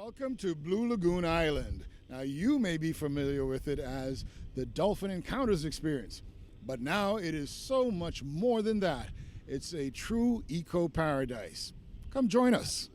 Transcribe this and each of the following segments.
Welcome to Blue Lagoon Island. Now, you may be familiar with it as the Dolphin Encounters experience, but now it is so much more than that. It's a true eco-paradise. Come join us.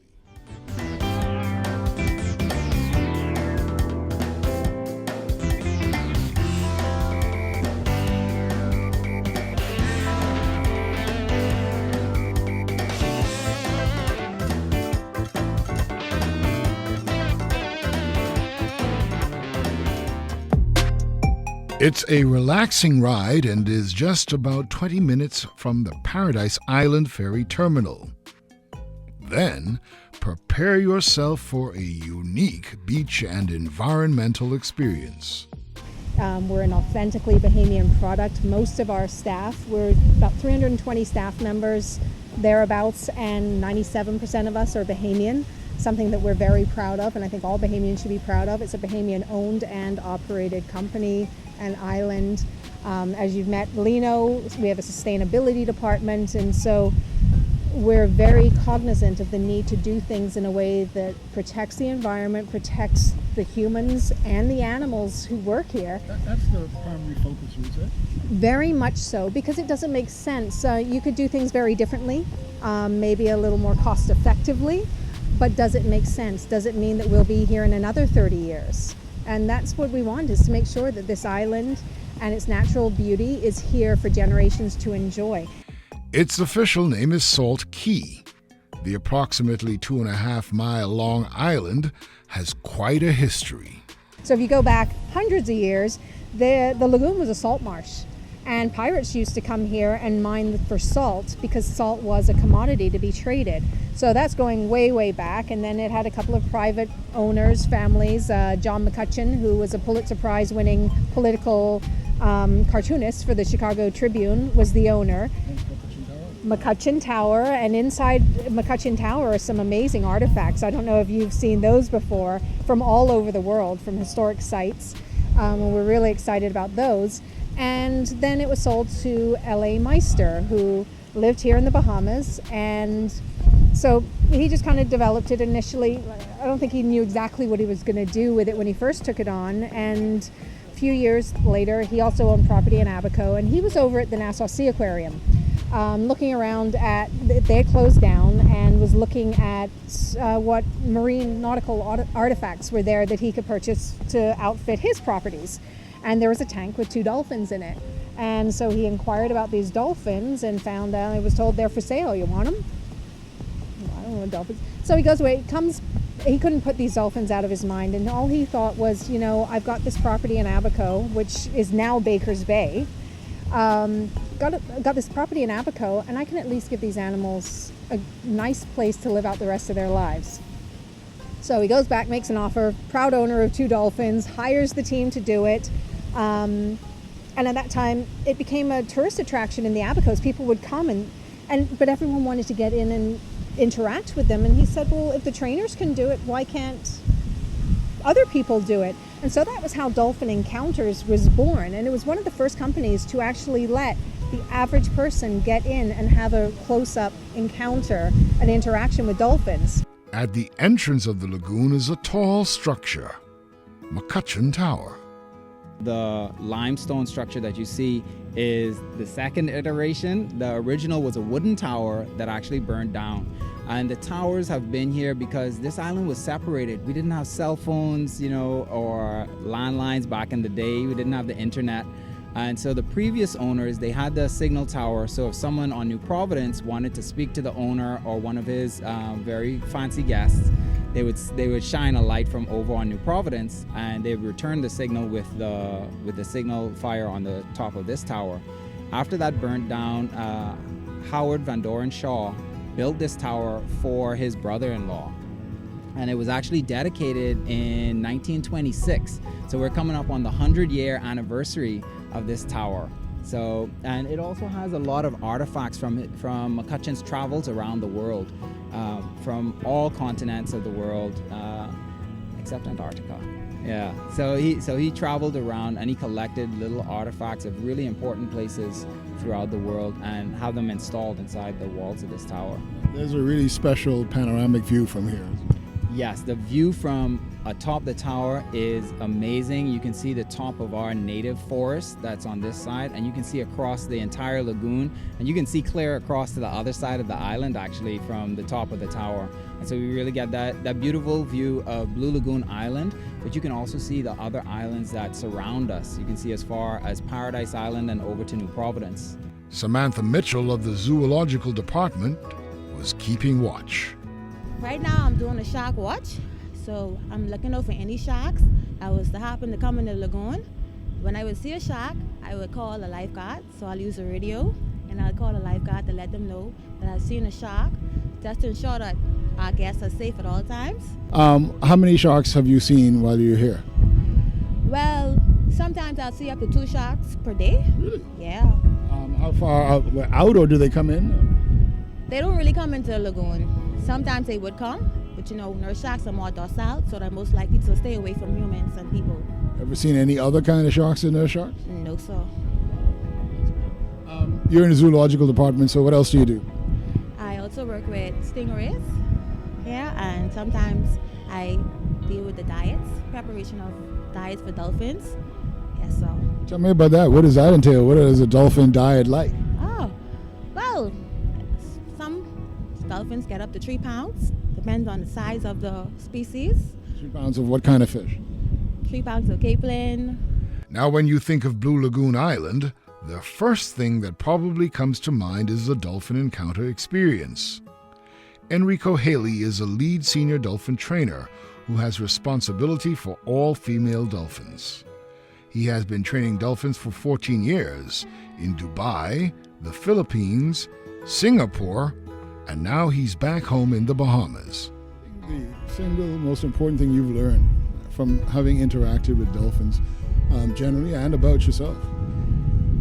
It's a relaxing ride and is just about 20 minutes from the Paradise Island Ferry Terminal. Then, prepare yourself for a unique beach and environmental experience. We're an authentically Bahamian product. Most of our staff, we're about 320 staff members, thereabouts, and 97% of us are Bahamian, something that we're very proud of, and I think all Bahamians should be proud of. It's a Bahamian-owned and operated company and island. As you've met Lino, we have a sustainability department, and so we're very cognizant of the need to do things in a way that protects the environment, protects the humans and the animals who work here. That's the primary focus, is it? Very much so, because it doesn't make sense. You could do things very differently, maybe a little more cost effectively, but does it make sense? Does it mean that we'll be here in another 30 years? And that's what we want, is to make sure that this island and its natural beauty is here for generations to enjoy. Its official name is Salt Cay. The approximately 2.5-mile long island has quite a history. So if you go back hundreds of years, the lagoon was a salt marsh. And pirates used to come here and mine for salt because salt was a commodity to be traded. So that's going way, way back. And then it had a couple of private owners, families. John McCutcheon, who was a Pulitzer Prize winning political cartoonist for the Chicago Tribune, was the owner. McCutcheon Tower, and inside McCutcheon Tower are some amazing artifacts. I don't know if you've seen those before, from all over the world, from historic sites. And we're really excited about those. And then it was sold to L.A. Meister, who lived here in the Bahamas. And so he just kind of developed it initially. I don't think he knew exactly what he was going to do with it when he first took it on. And a few years later, he also owned property in Abaco. And he was over at the Nassau Sea Aquarium, looking around at, they had closed down, and was looking at what marine nautical artifacts were there that he could purchase to outfit his properties. And there was a tank with 2 dolphins in it. And so he inquired about these dolphins and found out, he was told they're for sale. You want them? I don't want dolphins. So he goes away, he couldn't put these dolphins out of his mind. And all he thought was, I've got this property in Abaco, which is now Baker's Bay. Got this property in Abaco, and I can at least give these animals a nice place to live out the rest of their lives. So he goes back, makes an offer, proud owner of 2 dolphins, hires the team to do it. And at that time, it became a tourist attraction in the Abacos. People would come, but everyone wanted to get in and interact with them. And he said, well, if the trainers can do it, why can't other people do it? And so that was how Dolphin Encounters was born. And it was one of the first companies to actually let the average person get in and have a close-up encounter, an interaction with dolphins. At the entrance of the lagoon is a tall structure, McCutcheon Tower. The limestone structure that you see is the second iteration. The original was a wooden tower that actually burned down. And the towers have been here because this island was separated. We didn't have cell phones, or landlines back in the day. We didn't have the internet. And so the previous owners, they had the signal tower. So if someone on New Providence wanted to speak to the owner or one of his very fancy guests, they would shine a light from over on New Providence, and they would return the signal with the signal fire on the top of this tower. After that burnt down, Howard Van Doren Shaw built this tower for his brother-in-law, and it was actually dedicated in 1926. So we're coming up on the 100-year anniversary of this tower. So, and it also has a lot of artifacts from McCutcheon's travels around the world, from all continents of the world, except Antarctica. Yeah, so he traveled around and he collected little artifacts of really important places throughout the world and have them installed inside the walls of this tower. There's a really special panoramic view from here. Yes, the view from atop the tower is amazing. You can see the top of our native forest that's on this side, and you can see across the entire lagoon, and you can see clear across to the other side of the island actually from the top of the tower. And so we really get that beautiful view of Blue Lagoon Island, but you can also see the other islands that surround us. You can see as far as Paradise Island and over to New Providence. Samantha Mitchell of the Zoological Department was keeping watch. Right now I'm doing a shark watch, so I'm looking out for any sharks that was to happen to come in the lagoon. When I would see a shark, I would call a lifeguard, so I'll use a radio and I'll call a lifeguard to let them know that I've seen a shark, just to ensure that our guests are safe at all times. How many sharks have you seen while you're here? Well, sometimes I'll see up to 2 sharks per day. Really? Yeah. How far out, or do they come in? They don't really come into the lagoon. Sometimes they would come, but nurse sharks are more docile, so they're most likely to stay away from humans and people. Ever seen any other kind of sharks than nurse sharks? No, sir. You're in the zoological department, so what else do you do? I also work with stingrays, and sometimes I deal with the diets, preparation of diets for dolphins. Yes, so. Tell me about that. What does that entail? What is a dolphin diet like? Oh, well, some dolphins get up to 3 pounds, depends on the size of the species. 3 pounds of what kind of fish? 3 pounds of capelin. Now, when you think of Blue Lagoon Island, the first thing that probably comes to mind is the dolphin encounter experience. Enrico Haley is a lead senior dolphin trainer who has responsibility for all female dolphins. He has been training dolphins for 14 years in Dubai, the Philippines, Singapore, and now he's back home in the Bahamas. The single most important thing you've learned from having interacted with dolphins generally and about yourself?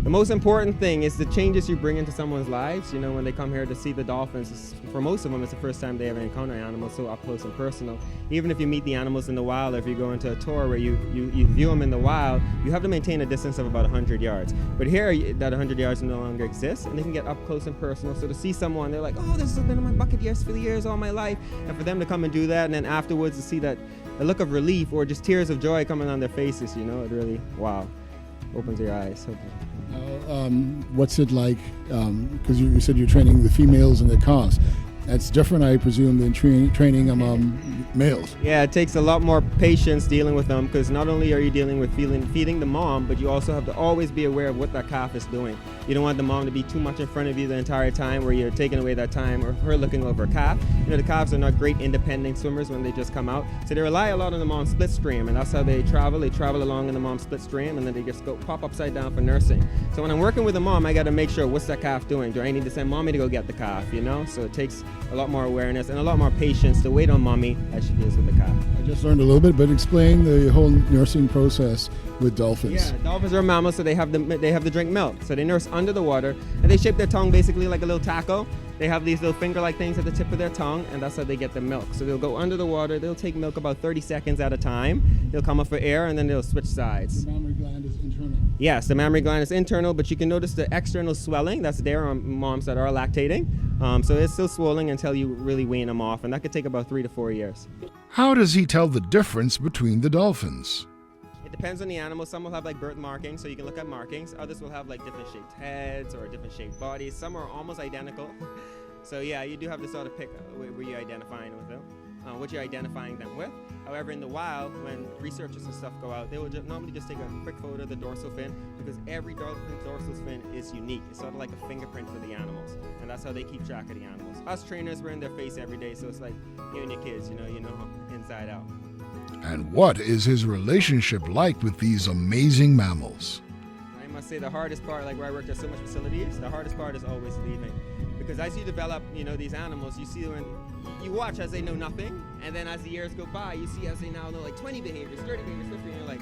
The most important thing is the changes you bring into someone's lives. When they come here to see the dolphins, for most of them, it's the first time they ever encounter animals so up close and personal. Even if you meet the animals in the wild, or if you go into a tour where you view them in the wild, you have to maintain a distance of about 100 yards. But here, that 100 yards no longer exists, and they can get up close and personal. So to see someone, they're like, oh, this has been on my bucket list for the years, all my life. And for them to come and do that, and then afterwards to see that a look of relief or just tears of joy coming on their faces, it really, wow, opens your eyes. What's it like? Because you said you're training the females and the calves. That's different, I presume, than training males. Yeah, it takes a lot more patience dealing with them, because not only are you dealing with feeding the mom, but you also have to always be aware of what that calf is doing. You don't want the mom to be too much in front of you the entire time, where you're taking away that time, or her looking over her calf. The calves are not great independent swimmers when they just come out, so they rely a lot on the mom's split stream, and that's how they travel. They travel along in the mom's split stream, and then they just go pop upside down for nursing. So when I'm working with a mom, I got to make sure, what's that calf doing? Do I need to send mommy to go get the calf? So it takes a lot more awareness and a lot more patience to wait on mommy as she deals with the calf. I just learned a little bit, but explain the whole nursing process with dolphins. Yeah, dolphins are mammals, so they have to drink milk. So they nurse under the water, and they shape their tongue basically like a little taco. They have these little finger-like things at the tip of their tongue, and that's how they get the milk. So they'll go under the water, they'll take milk about 30 seconds at a time. They'll come up for air, and then they'll switch sides. The mammary gland is internal. Yes, the mammary gland is internal, but you can notice the external swelling that's there on moms that are lactating. So it's still swelling until you really wean them off, and that could take about 3 to 4 years. How does he tell the difference between the dolphins? It depends on the animal. Some will have birth markings, so you can look at markings. Others will have different shaped heads or different shaped bodies. Some are almost identical. So yeah, you do have to sort of pick where you're identifying with them, what you're identifying them with. However, in the wild, when researchers and stuff go out, they will normally just take a quick photo of the dorsal fin, because every dolphin's dorsal fin is unique. It's sort of like a fingerprint for the animals, and that's how they keep track of the animals. Us trainers, we're in their face every day, so it's like you and your kids, you know inside out. And what is his relationship like with these amazing mammals? I must say the hardest part, where I worked at so much facilities, the hardest part is always leaving. Because as you develop, these animals, you see when you watch as they know nothing, and then as the years go by, you see as they now know 20 behaviors, 30 behaviors, 50, and you're like,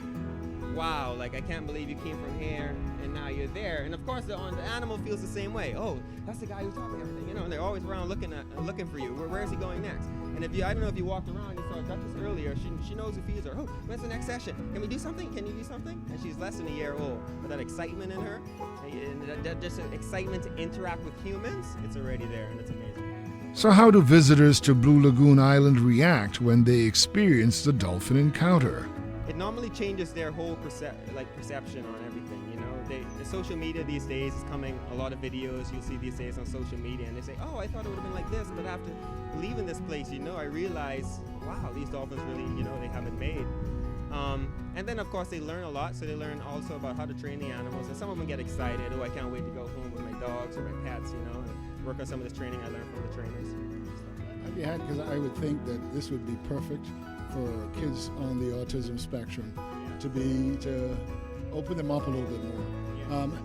wow, I can't believe you came from here and now you're there. And of course, the animal feels the same way. Oh, that's the guy who taught me everything, and they're always around looking for you. Where is he going next? And I don't know if you walked around, you saw Duchess earlier, she knows who feeds her. Oh, when's the next session? Can we do something? Can you do something? And she's less than a year old. But that excitement in her, and that just excitement to interact with humans, it's already there, and it's amazing. So how do visitors to Blue Lagoon Island react when they experience the dolphin encounter? It normally changes their whole perception on everything. You know, the social media these days is coming. A lot of videos you'll see these days on social media, and they say, "Oh, I thought it would have been like this, but after leaving this place, you know, I realized, wow, these dolphins really, you know, they haven't made." And then of course they learn a lot. So they learn also about how to train the animals, and some of them get excited. Oh, I can't wait to go home with my dogs or my pets, you know, and work on some of this training I learned from the trainers. I'd be happy because I would think that this would be perfect for kids on the autism spectrum to open them up a little bit more.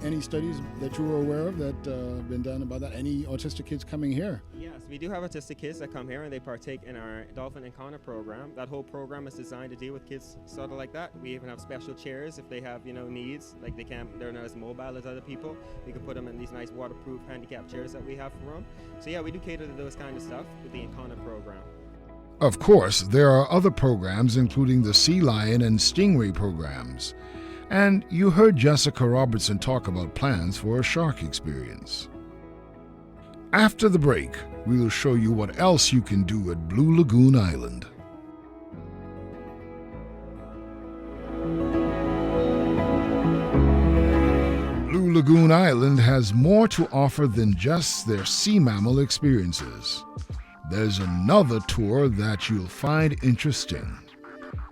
Any studies that you were aware of that have been done about that? Any autistic kids coming here? Yes, we do have autistic kids that come here and they partake in our Dolphin Encounter program. That whole program is designed to deal with kids sort of like that. We even have special chairs if they have, you know, needs, like they're not as mobile as other people. We can put them in these nice waterproof handicap chairs that we have for them. So yeah, we do cater to those kind of stuff with the Encounter program. Of course, there are other programs including the sea lion and stingray programs. And you heard Jessica Robertson talk about plans for a shark experience. After the break, we will show you what else you can do at Blue Lagoon Island. Blue Lagoon Island has more to offer than just their sea mammal experiences. There's another tour that you'll find interesting,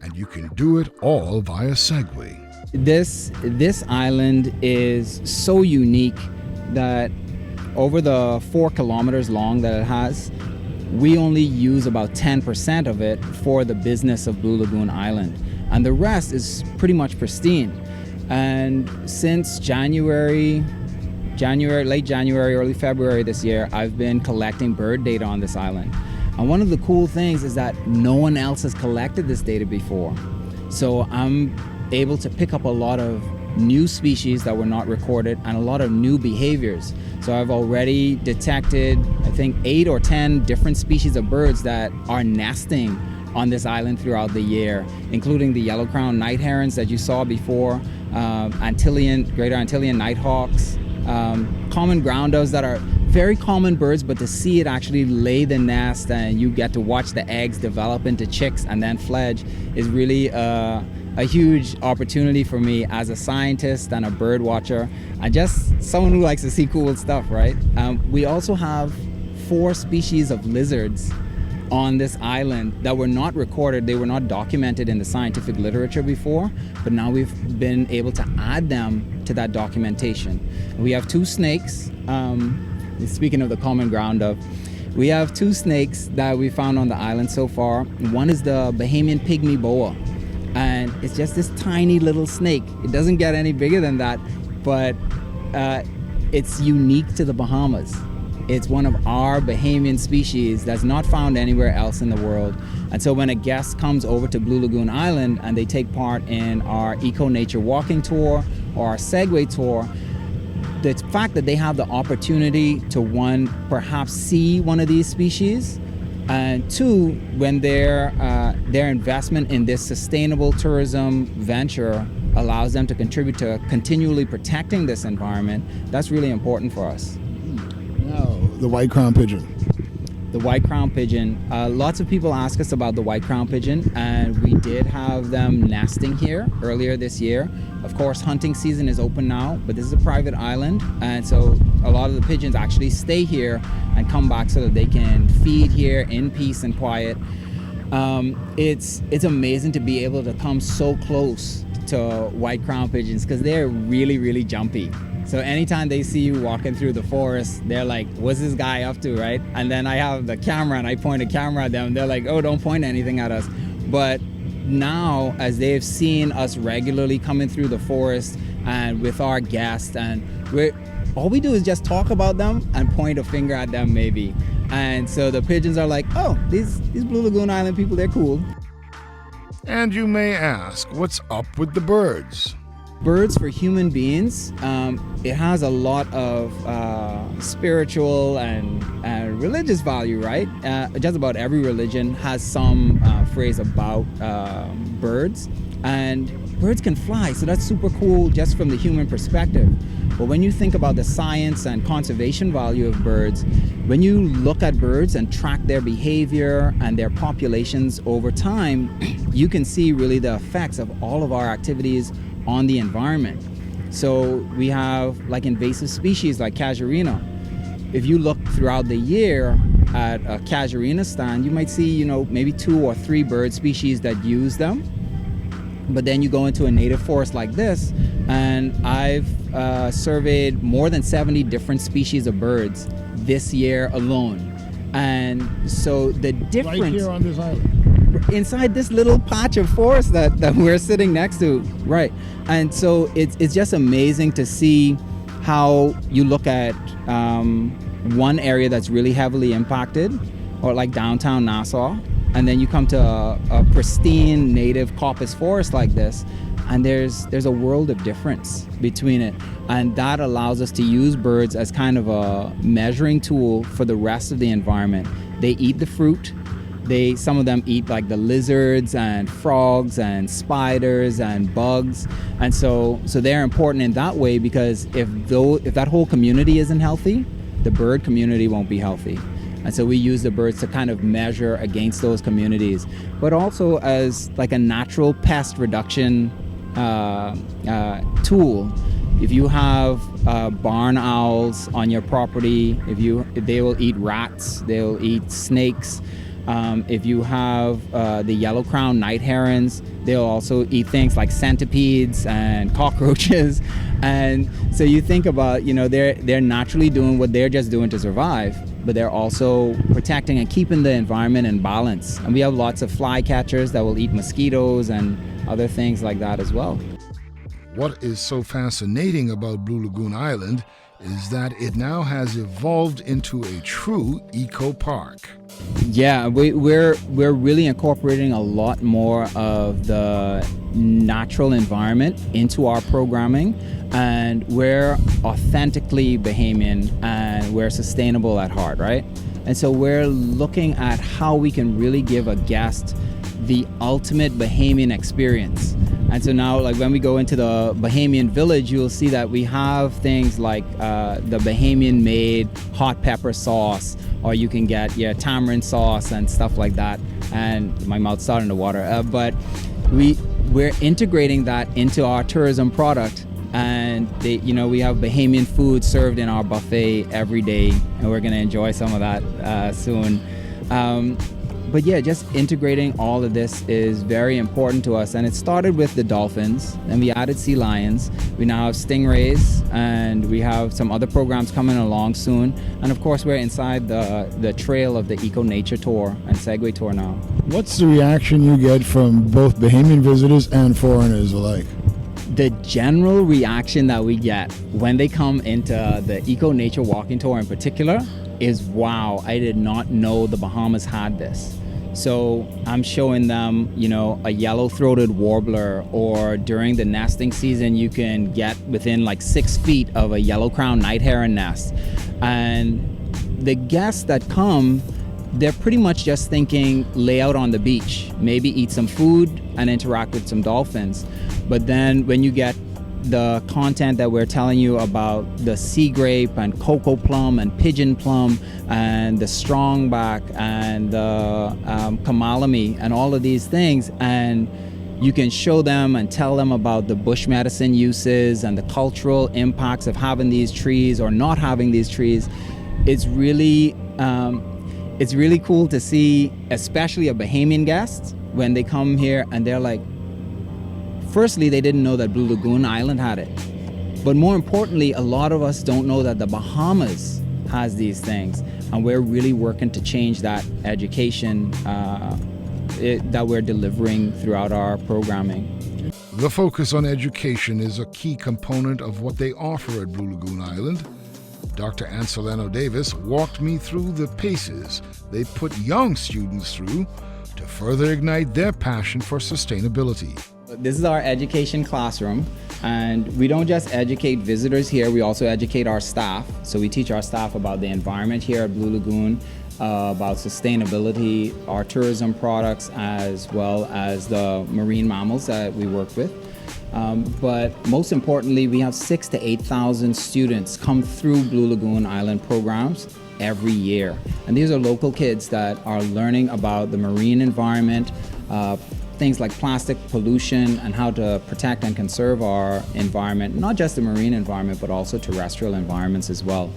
and you can do it all via Segway. This island is so unique that over the 4 kilometers long that it has, we only use about 10% of it for the business of Blue Lagoon Island, and the rest is pretty much pristine. And since late January, early February this year, I've been collecting bird data on this island. And one of the cool things is that no one else has collected this data before. So I'm able to pick up a lot of new species that were not recorded and a lot of new behaviors. So I've already detected, I think, 8 or 10 different species of birds that are nesting on this island throughout the year, including the yellow-crowned night herons that you saw before, greater Antillean nighthawks, common ground doves that are very common birds, but to see it actually lay the nest and you get to watch the eggs develop into chicks and then fledge is really a huge opportunity for me as a scientist and a bird watcher and just someone who likes to see cool stuff, right? We also have 4 species of lizards on this island that were not recorded. They were not documented in the scientific literature before, but now we've been able to add them to that documentation. We have 2 snakes. Speaking of the common ground dove, we have 2 snakes that we found on the island so far. One is the Bahamian pygmy boa, and it's just this tiny little snake. It doesn't get any bigger than that, but it's unique to the Bahamas. It's one of our Bahamian species that's not found anywhere else in the world. And so when a guest comes over to Blue Lagoon Island and they take part in our Eco Nature Walking Tour or our Segway Tour, the fact that they have the opportunity to, 1, perhaps see one of these species, and 2, when their investment in this sustainable tourism venture allows them to contribute to continually protecting this environment, that's really important for us. Now, the white-crowned pigeon. The white-crowned pigeon. Lots of people ask us about the white-crowned pigeon, and we did have them nesting here earlier this year. Of course, hunting season is open now, but this is a private island, and so a lot of the pigeons actually stay here and come back so that they can feed here in peace and quiet. It's amazing to be able to come so close to white-crowned pigeons because they're really, really jumpy. So anytime they see you walking through the forest, they're like, what's this guy up to, right? And then I have the camera and I point a camera at them. They're like, oh, don't point anything at us. But now, as they've seen us regularly coming through the forest and with our guests, and all we do is just talk about them and point a finger at them maybe. And so the pigeons are like, oh, these Blue Lagoon Island people, they're cool. And you may ask, what's up with the birds? Birds for human beings, it has a lot of spiritual and religious value, right? Just about every religion has some phrase about birds, and birds can fly, so that's super cool just from the human perspective. But when you think about the science and conservation value of birds, when you look at birds and track their behavior and their populations over time, you can see really the effects of all of our activities on the environment. So we have like invasive species like casuarina. If you look throughout the year at a casuarina stand, you might see, maybe 2 or 3 bird species that use them. But then you go into a native forest like this, and I've surveyed more than 70 different species of birds this year alone. And so the difference Right here on this island. inside this little patch of forest that we're sitting next to, right? And so it's just amazing to see how you look at one area that's really heavily impacted, or like downtown Nassau, and then you come to a pristine native coppice forest like this, and there's a world of difference between it, and that allows us to use birds as kind of a measuring tool for the rest of the environment. They eat the fruit. Some of them eat like the lizards and frogs and spiders and bugs, and so they're important in that way, because if that whole community isn't healthy, the bird community won't be healthy. And so we use the birds to kind of measure against those communities, but also as like a natural pest reduction tool. If you have barn owls on your property, they will eat rats, they'll eat snakes. If you have the yellow-crowned night herons, they'll also eat things like centipedes and cockroaches. And so you think about, they're naturally doing what they're just doing to survive, but they're also protecting and keeping the environment in balance. And we have lots of flycatchers that will eat mosquitoes and other things like that as well. What is so fascinating about Blue Lagoon Island is that it now has evolved into a true eco-park. Yeah, we're really incorporating a lot more of the natural environment into our programming, and we're authentically Bahamian and we're sustainable at heart, right? And so we're looking at how we can really give a guest the ultimate Bahamian experience. And so now, like when we go into the Bahamian village, you'll see that we have things like the Bahamian made hot pepper sauce, or you can get tamarind sauce and stuff like that. And my mouth's starting to water. But we're integrating that into our tourism product. And we have Bahamian food served in our buffet every day, and we're gonna enjoy some of that soon. But yeah, just integrating all of this is very important to us. And it started with the dolphins, and we added sea lions. We now have stingrays, and we have some other programs coming along soon. And of course, we're inside the trail of the Eco Nature Tour and Segway Tour now. What's the reaction you get from both Bahamian visitors and foreigners alike? The general reaction that we get when they come into the Eco Nature Walking Tour in particular is, wow, I did not know the Bahamas had this. So I'm showing them, a yellow-throated warbler, or during the nesting season, you can get within like 6 feet of a yellow-crowned night heron nest. And the guests that come, they're pretty much just thinking lay out on the beach, maybe eat some food and interact with some dolphins. But then when you get the content that we're telling you about the sea grape and cocoa plum and pigeon plum and the strongback and the kamalami and all of these things, and you can show them and tell them about the bush medicine uses and the cultural impacts of having these trees or not having these trees, it's really cool to see, especially a Bahamian guest, when they come here and they're like, firstly, they didn't know that Blue Lagoon Island had it. But more importantly, a lot of us don't know that the Bahamas has these things. And we're really working to change that education that we're delivering throughout our programming. The focus on education is a key component of what they offer at Blue Lagoon Island. Dr. Anseleno Davis walked me through the paces they put young students through to further ignite their passion for sustainability. this is our education classroom, and we don't just educate visitors here, we also educate our staff. So we teach our staff about the environment here at Blue Lagoon, about sustainability, our tourism products, as well as the marine mammals that we work with. But most importantly, we have 6,000 to 8,000 students come through Blue Lagoon Island programs every year. And these are local kids that are learning about the marine environment, things like plastic pollution and how to protect and conserve our environment, not just the marine environment, but also terrestrial environments as well.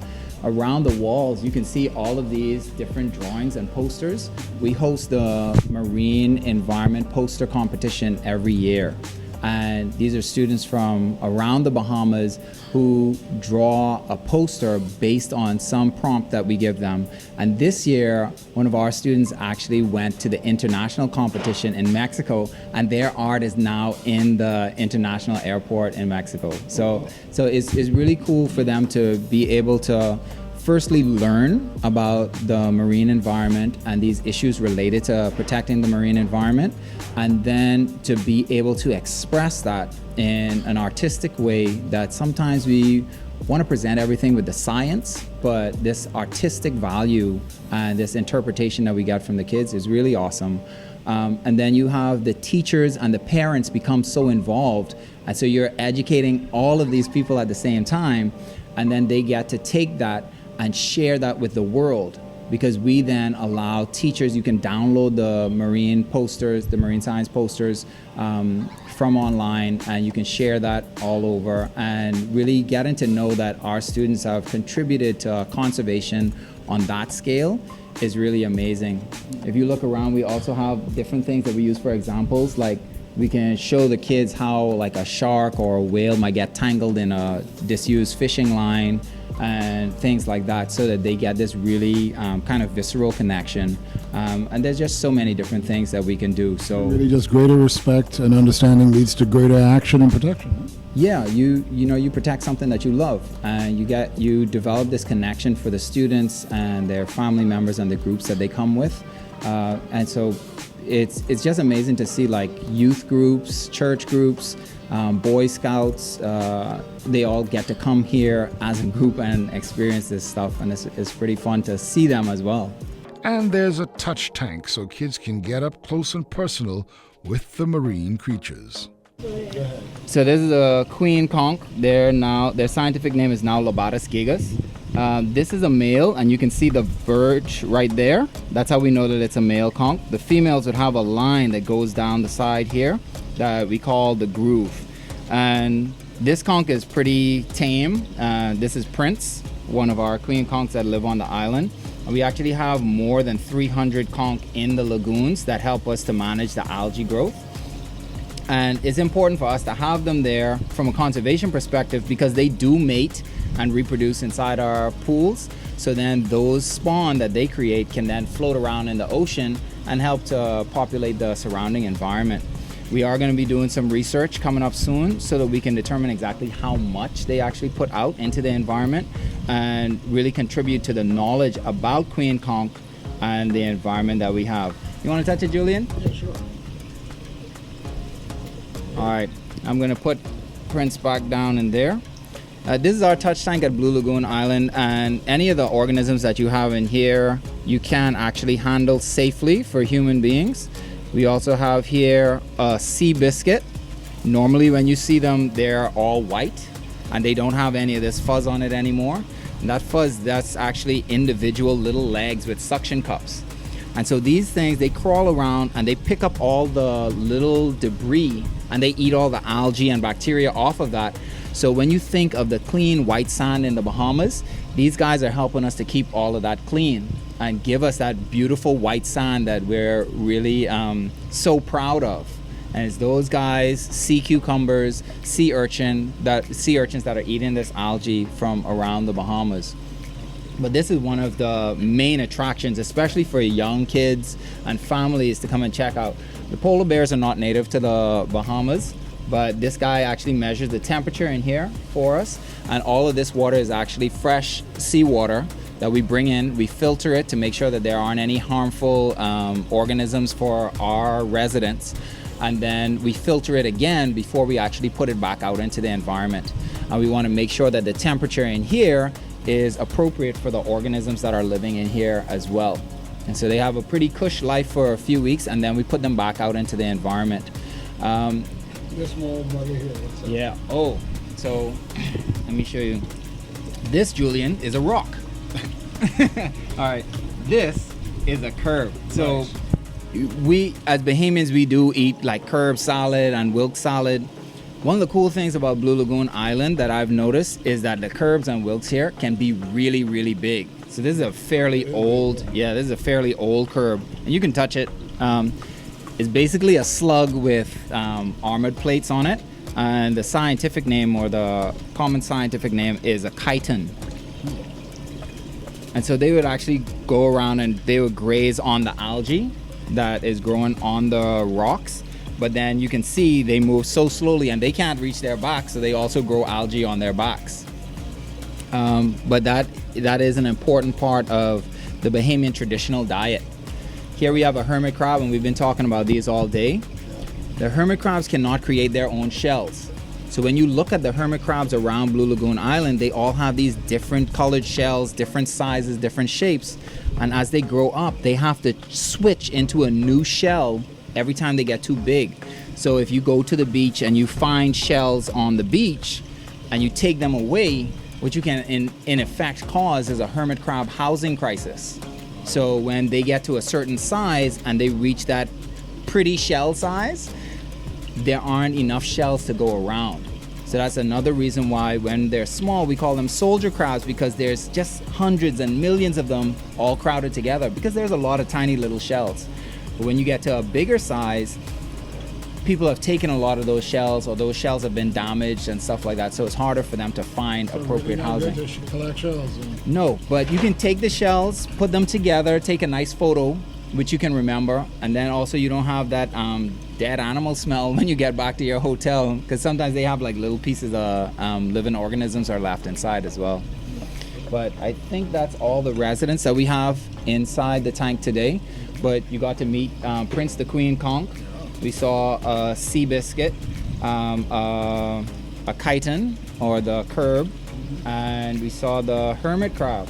Around the walls, you can see all of these different drawings and posters. We host the Marine Environment Poster Competition every year. And these are students from around the Bahamas who draw a poster based on some prompt that we give them. And this year, one of our students actually went to the international competition in Mexico, and their art is now in the international airport in Mexico. So it's really cool for them to be able to firstly learn about the marine environment and these issues related to protecting the marine environment, and then to be able to express that in an artistic way that sometimes we want to present everything with the science, but this artistic value and this interpretation that we get from the kids is really awesome. And then you have the teachers and the parents become so involved, and so you're educating all of these people at the same time, and then they get to take that and share that with the world, because we then allow teachers, you can download the marine posters, the marine science posters from online, and you can share that all over, and really getting to know that our students have contributed to conservation on that scale is really amazing. If you look around, we also have different things that we use for examples, like we can show the kids how like a shark or a whale might get tangled in a disused fishing line, and things like that, so that they get this really kind of visceral connection. And there's just so many different things that we can do. So really just greater respect and understanding leads to greater action and protection. Huh? Yeah, you protect something that you love, and you develop this connection for the students and their family members and the groups that they come with. And so it's just amazing to see like youth groups, church groups, Boy Scouts, they all get to come here as a group and experience this stuff, and it's pretty fun to see them as well. And there's a touch tank so kids can get up close and personal with the marine creatures. So this is a queen conch. Their scientific name is now Lobatus gigas. This is a male, and you can see the verge right there. That's how we know that it's a male conch. The females would have a line that goes down the side here that we call the groove. And this conch is pretty tame. This is Prince, one of our queen conchs that live on the island. And we actually have more than 300 conch in the lagoons that help us to manage the algae growth. And it's important for us to have them there from a conservation perspective, because they do mate and reproduce inside our pools. So then those spawn that they create can then float around in the ocean and help to populate the surrounding environment. We are going to be doing some research coming up soon so that we can determine exactly how much they actually put out into the environment and really contribute to the knowledge about queen conch and the environment that we have. You want to touch it, Julian? Yeah, sure. All right, I'm going to put Prince back down in there. This is our touch tank at Blue Lagoon Island, and any of the organisms that you have in here you can actually handle safely for human beings. We also have here a sea biscuit. Normally when you see them, they're all white and they don't have any of this fuzz on it anymore. And that fuzz, that's actually individual little legs with suction cups. And so these things, they crawl around and they pick up all the little debris and they eat all the algae and bacteria off of that. So when you think of the clean white sand in the Bahamas, these guys are helping us to keep all of that clean and give us that beautiful white sand that we're really so proud of. And it's those guys, sea cucumbers, sea urchins that are eating this algae from around the Bahamas. But this is one of the main attractions, especially for young kids and families to come and check out. The polar bears are not native to the Bahamas, but this guy actually measures the temperature in here for us. And all of this water is actually fresh seawater that we bring in. We filter it to make sure that there aren't any harmful organisms for our residents. and then we filter it again before we actually put it back out into the environment. And we want to make sure that the temperature in here is appropriate for the organisms that are living in here as well. And so they have a pretty cush life for a few weeks, and then we put them back out into the environment. This small brother here, what's that? Yeah. Oh, so let me show you. This, Julian, is a rock. All right. This is a curb. So we, as Bahamians, we do eat like curb salad and wilk salad. One of the cool things about Blue Lagoon Island that I've noticed is that the curbs and wilks here can be really, really big. So this is a fairly old, this is a fairly old curb, and you can touch it. It's basically a slug with armored plates on it, and the scientific name, or the common scientific name, is a chitin. And so they would actually go around and they would graze on the algae that is growing on the rocks. But then you can see they move so slowly and they can't reach their backs, so they also grow algae on their backs. But that is an important part of the Bahamian traditional diet. Here we have a hermit crab, and we've been talking about these all day. The hermit crabs cannot create their own shells. So when you look at the hermit crabs around Blue Lagoon Island, they all have these different colored shells, different sizes, different shapes. And as they grow up, they have to switch into a new shell every time they get too big. So if you go to the beach and you find shells on the beach and you take them away, what you can in effect cause is a hermit crab housing crisis. So when they get to a certain size and they reach that pretty shell size, there aren't enough shells to go around. So that's another reason why when they're small, we call them soldier crabs, because there's just hundreds and millions of them all crowded together, because there's a lot of tiny little shells. But when you get to a bigger size, people have taken a lot of those shells, or those shells have been damaged and stuff like that, so it's harder for them to find appropriate housing. Collect shells. No, but you can take the shells, put them together, take a nice photo, which you can remember, and then also you don't have that dead animal smell when you get back to your hotel, because sometimes they have like little pieces of living organisms are left inside as well. But I think that's all the residents that we have inside the tank today. But you got to meet Prince the Queen Conch. We saw a sea biscuit, a chitin, or the curb, and we saw the hermit crab.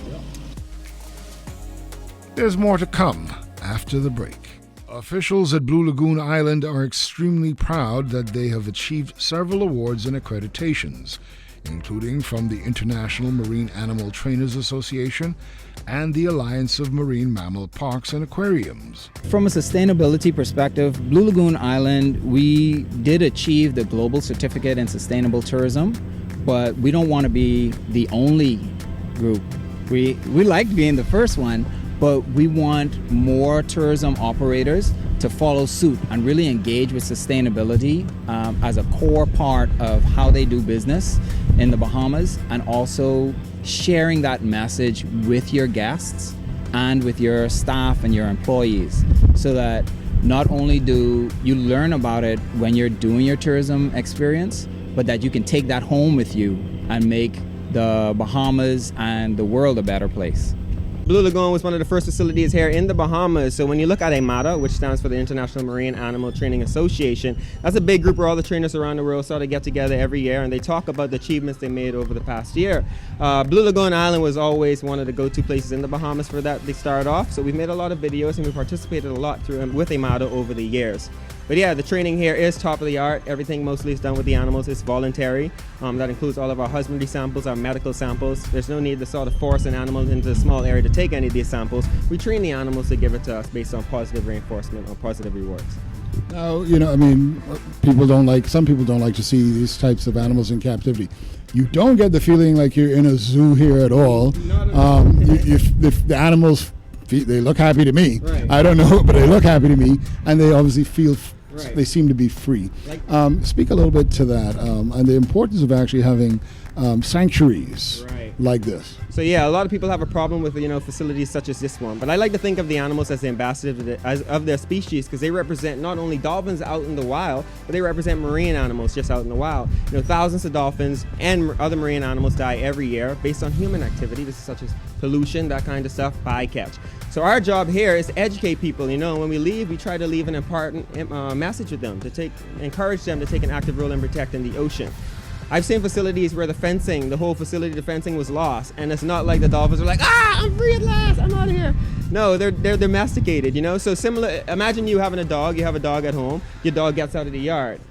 There's more to come after the break. Officials at Blue Lagoon Island are extremely proud that they have achieved several awards and accreditations, including from the International Marine Animal Trainers Association and the Alliance of Marine Mammal Parks and Aquariums. From a sustainability perspective, Blue Lagoon Island, we did achieve the Global Certificate in Sustainable Tourism, but we don't want to be the only group. We liked being the first one, but we want more tourism operators to follow suit and really engage with sustainability as a core part of how they do business in the Bahamas, and also sharing that message with your guests and with your staff and your employees, so that not only do you learn about it when you're doing your tourism experience, but that you can take that home with you and make the Bahamas and the world a better place. Blue Lagoon was one of the first facilities here in the Bahamas. So when you look at IMATA, which stands for the International Marine Animal Training Association, that's a big group where all the trainers around the world sort of get together every year and they talk about the achievements they made over the past year. Blue Lagoon Island was always one of the go-to places in the Bahamas for that. They started off, so we've made a lot of videos and we participated a lot with IMATA over the years. But yeah, the training here is top of the art. Everything mostly is done with the animals. It's voluntary. That includes all of our husbandry samples, our medical samples. There's no need to sort of force an animal into a small area to take any of these samples. We train the animals to give it to us based on positive reinforcement or positive rewards. Now, some people don't like to see these types of animals in captivity. You don't get the feeling like you're in a zoo here at all. If the animals, they look happy to me. Right. I don't know, but they look happy to me, and they obviously feel. Right. They seem to be free. Speak a little bit to that and the importance of actually having sanctuaries like this. So yeah, a lot of people have a problem with facilities such as this one, but I like to think of the animals as the ambassadors of their species, because they represent not only dolphins out in the wild, but they represent marine animals just out in the wild. Thousands of dolphins and other marine animals die every year based on human activity. This is such as pollution, that kind of stuff, bycatch. So our job here is to educate people. When we leave, we try to leave an important message with them, to encourage them to take an active role in protecting the ocean. I've seen facilities where the whole facility, the fencing was lost, and it's not like the dolphins are like, I'm free at last, I'm out of here. No, they're domesticated, So similar, imagine you having a dog, you have a dog at home, your dog gets out of the yard.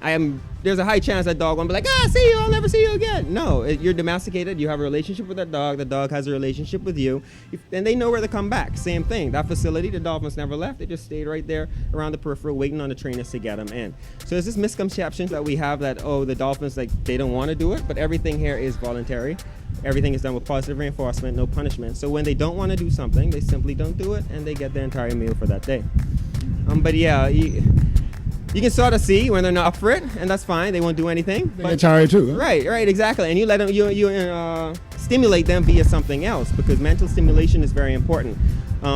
There's a high chance that dog won't be like, see you, I'll never see you again. No, you're domesticated, you have a relationship with that dog, the dog has a relationship with you, and they know where to come back. Same thing, that facility, the dolphins never left, they just stayed right there around the peripheral waiting on the trainers to get them in. So there's this misconception that we have that, the dolphins, they don't want to do it, but everything here is voluntary. Everything is done with positive reinforcement, no punishment. So when they don't want to do something, they simply don't do it, and they get their entire meal for that day. But yeah, you can sort of see when they're not up for it, and that's fine. They won't do anything. They get tired too. Huh? Right, exactly. And you let them, you stimulate them via something else, because mental stimulation is very important.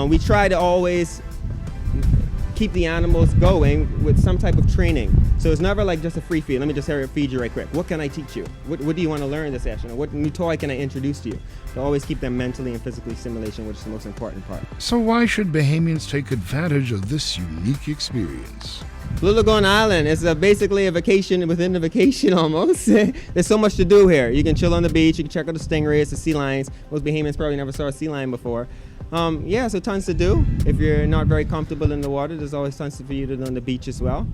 We try to always keep the animals going with some type of training. So it's never like just a free feed. Let me just feed you right quick. What can I teach you? What do you want to learn this session? Or what new toy can I introduce to you? To always keep them mentally and physically stimulation, which is the most important part. So why should Bahamians take advantage of this unique experience? Blue Lagoon Island is basically a vacation within the vacation almost. There's so much to do here. You can chill on the beach, you can check out the stingrays, the sea lions. Most Bahamians probably never saw a sea lion before. So tons to do. If you're not very comfortable in the water, there's always tons for you to do on the beach as well.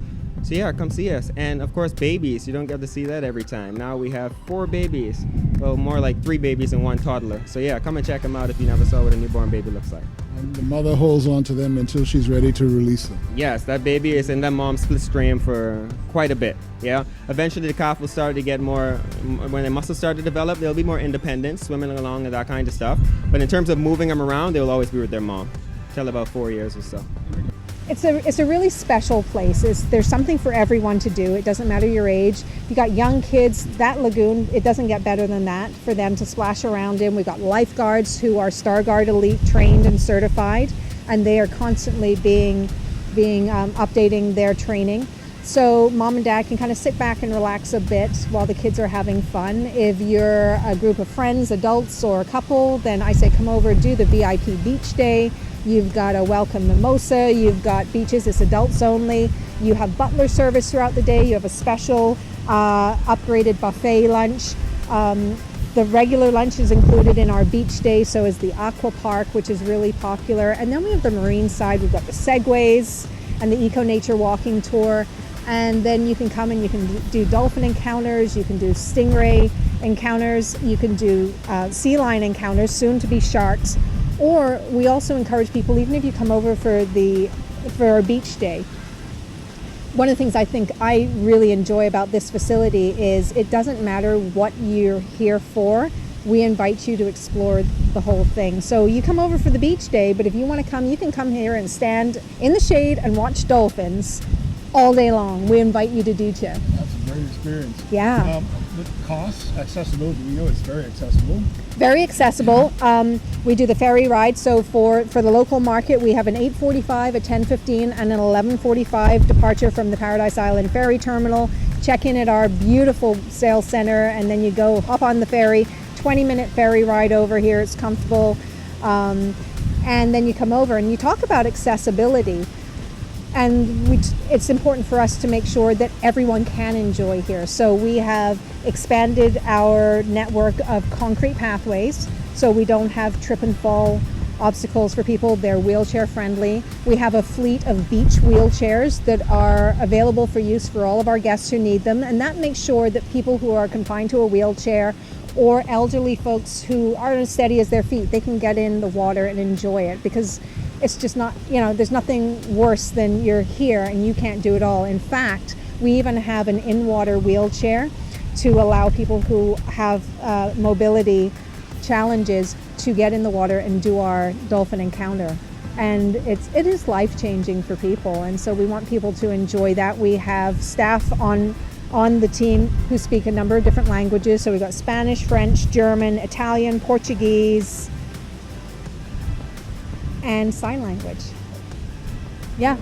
So yeah, come see us. And of course, babies. You don't get to see that every time. Now we have 4 babies. Well, more like 3 babies and 1 toddler. So yeah, come and check them out if you never saw what a newborn baby looks like. And the mother holds on to them until she's ready to release them. Yes, that baby is in that mom's split stream for quite a bit. Yeah. Eventually the calf will start to get more, when the muscles start to develop, they'll be more independent, swimming along and that kind of stuff. But in terms of moving them around, they'll always be with their mom till about 4 years or so. It's a really special place. There's something for everyone to do. It doesn't matter your age. You got young kids, that lagoon, it doesn't get better than that for them to splash around in. We've got lifeguards who are StarGuard Elite trained and certified, and they are constantly being updating their training. So mom and dad can kind of sit back and relax a bit while the kids are having fun. If you're a group of friends, adults, or a couple, then I say come over, do the VIP beach day. You've got a welcome mimosa, you've got beaches, it's adults only. You have butler service throughout the day, you have a special upgraded buffet lunch. The regular lunch is included in our beach day, so is the aqua park, which is really popular. And then we have the marine side, we've got the segways and the eco nature walking tour. And then you can come and you can do dolphin encounters, you can do stingray encounters, you can do sea lion encounters, soon to be sharks. Or we also encourage people, even if you come over for our beach day, one of the things I think I really enjoy about this facility is it doesn't matter what you're here for. We invite you to explore the whole thing. So you come over for the beach day, but if you want to come, you can come here and stand in the shade and watch dolphins all day long. We invite you to do too. That's a great experience. Yeah. The costs, accessibility, we know it's very accessible. Very accessible. We do the ferry ride. So for the local market, we have an 8:45, a 10:15, and an 11:45 departure from the Paradise Island Ferry Terminal. Check in at our beautiful sales center, and then you go hop on the ferry. 20-minute ferry ride over here. It's comfortable. And then you come over and you talk about accessibility. And it's important for us to make sure that everyone can enjoy here. So we have expanded our network of concrete pathways, so we don't have trip and fall obstacles for people. They're wheelchair friendly. We have a fleet of beach wheelchairs that are available for use for all of our guests who need them, and that makes sure that people who are confined to a wheelchair or elderly folks who aren't as steady as their feet, they can get in the water and enjoy it, because it's just not, there's nothing worse than you're here and you can't do it all. In fact, we even have an in-water wheelchair to allow people who have mobility challenges to get in the water and do our dolphin encounter. And it is life-changing for people, and so we want people to enjoy that. We have staff on the team who speak a number of different languages. So we've got Spanish, French, German, Italian, Portuguese, and sign language. Yeah,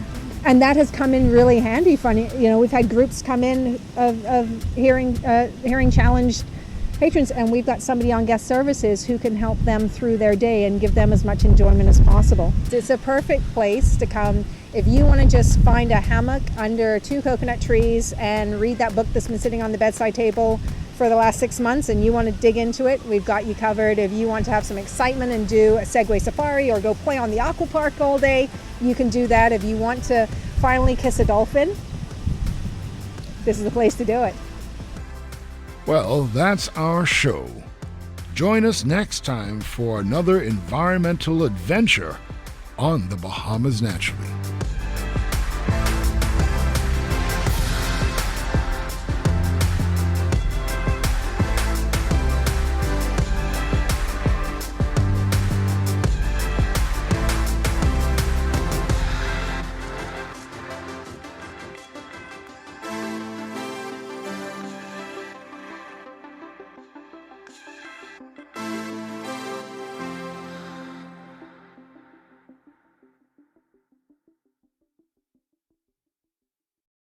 and that has come in really handy. Funny, we've had groups come in of hearing challenged patrons, and we've got somebody on guest services who can help them through their day and give them as much enjoyment as possible. It's a perfect place to come if you want to just find a hammock under 2 coconut trees and read that book that's been sitting on the bedside table for the last 6 months and you want to dig into it. We've got you covered. If you want to have some excitement and do a Segway safari or go play on the aqua park all day, you can do that. If you want to finally kiss a dolphin, this is the place to do it. Well, that's our show. Join us next time for another environmental adventure on the Bahamas Naturally.